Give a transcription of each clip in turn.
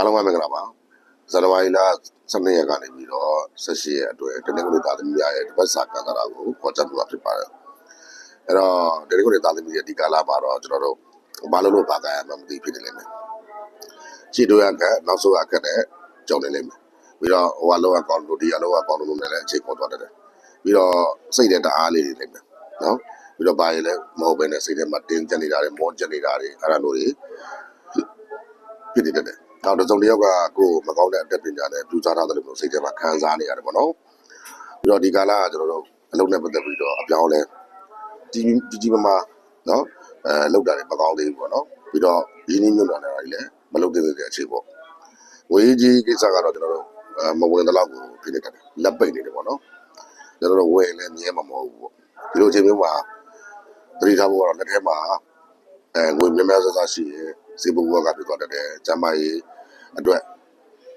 အားလုံးပဲမင်္ဂလာပါဇန်နဝါရီလ12ရက်ကနေပြီးတော့18ရက်အတွင်းတနင်္ဂနွေသားသမီးများရဲ့တပတ်စာကံတာကိုပေါ်ကြားမှာဖြစ်ပါတယ်အဲ့တော့တနင်္ဂနွေသားသမီးရဲ့ဒီကာလမှာတော့ကျွန်တော်တို့ဘာလို့ဘာကံရမှမသိဖြစ်နေလိမ့်မယ်ခြေတို့ရကနောက်ဆုံးအခက်နဲ့ကြောင်နေလိမ့်မယ်ပြီးတော့ဟိုအလောအကောင်တို့ဒီအလောအကောင်တို့နဲ့လည်းအခြေပေါ်သွားတယ်ပြီးတော့စိတ်တဲ့တအားလေးတွေလိမ့်မယ်နော်ပြီးတော့ဘာရင်လဲမဟုတ်ဘဲနဲ့စိတ်ထဲမှာတင်းကျပ်နေတာတွေမောကျပ်နေတာတွေအဲ့ဒါမျိုးတွေဖြစ်နေတယ်နောက်တစ်စုံတစ်ယောက်ကကိုမကောင်းတဲ့အတက်ပညာနဲ့ပြူစားထားတယ်လို့စိတ်ထဲမှာခံစားနေရတယ်ပေါ့နော်ပြီးတော့ဒီကာလကကျွန်တော်တို့အလုံးနဲ့ပတ်သက်ပြီးတော့အပြောင်းလဲကြီးမားနော်လောက်တာတွေမကောင်းသေးဘူးပေါ့နော်ပြီးတော့ရင်းနှီးမြှုပ်နှံနေတာတွေလည်းမလုပ်သေးတဲ့အခြေပေါ့ဝေးကြီးကိစ္စကတော့ကျွန်တော်တို့မဝင်တဲ့လောက်ကိုဖြစ်နေတယ်လက်ပိတ်နေတယ်ပေါ့နော်ကျွန်တော်တို့ဝယ်လည်းမြဲမှာမဟုတ်ဘူးပေါ့ဒီလိုအချိန်မျိုးမှာသတိထားဖို့ကတော့လက်ထဲမှာငွေများများစားစားရှိရင်စီးပွားရေးကပြသွားတယ်ကျန်းမာရေးအတွက်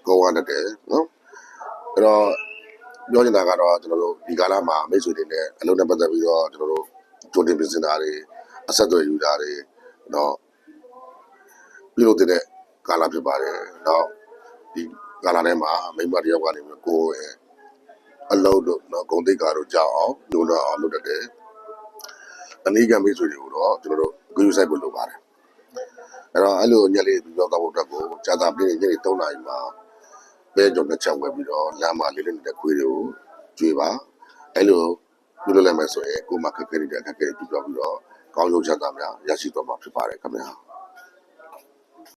ကောင်းရတယ်နော်အဲ့တော့ပြောချင်တာကတော့ကျွန်တော်တို့ဒီကာလမှာမိတ်ဆွေတွေနဲ့အလုပ်နဲ့ပတ်သက်ပြီးတော့ကျွန်တော်တို့ကြိုတင်ပြင်ဆင်တာတွေအဆက်အသွယ်ယူတာတွေတော့ပြုလုပ်တဲ့ကာလဖြစ်ပါတယ်တော့ဒီကာလထဲမှာမိမတယောက်ကနေကိုယ်ရဲ့အလုပ်တို့နော်ဂုဏ်သိက္ခာတို့ကြောက်အောင်ညှို့တော့အောင်လုပ်တတ်တယ်အနည်းကမိတ်ဆွေတွေကိုတော့ကျွန်တော်တို့ဂရုစိုက်ဖို့လိုပါတယ်အဲ့တော့အဲ့လိုညက်လေးပြောတော့ဖို့အတွက်ကိုဂျာတာပြည့်ညနေ3 နာရီမှာပဲကြောင့်တစ်ချက်ဝယ်ပြီးတော့လမ်းမှာလေးလေးနေတဲ့ခွေးတွေကိုကျွေးပါအဲ့လိုပြုလုပ်လိုက်မယ်ဆိုရင်ကိုယ်မှာခက်ခဲနေတဲ့ခက်ခဲတွေပြပြောပြီးတော့ကောင်းကျိုးချမ်းသာများရရှိသွားမှာဖြစ်ပါတယ်ခင်ဗျာ